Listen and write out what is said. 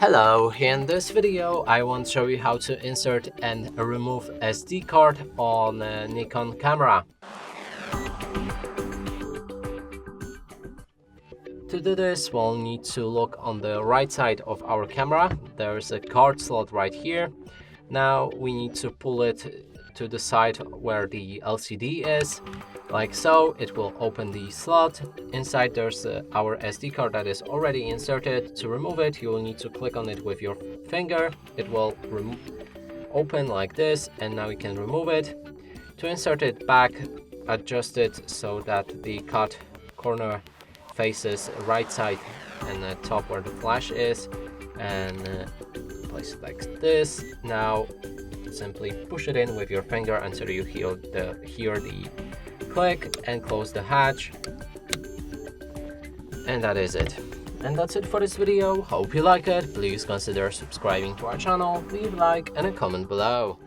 Hello, in this video I want to show you how to insert and remove SD card on a Nikon camera. To do this, we'll need to look on the right side of our camera. There's a card slot right here. Now we need to pull it to the side where the LCD is, like so. It will open the slot. Inside there's our SD card that is already inserted. To remove it, you will need to click on it with your finger. It will open like this, and now you can remove it. To insert it back, adjust it so that the cut corner faces right side and the top where the flash is, and place it like this. Now simply push it in with your finger until you hear the click, and close the hatch, and that is it. And that's it for this video. Hope you like it. Please consider subscribing to our channel, leave a like and a comment below.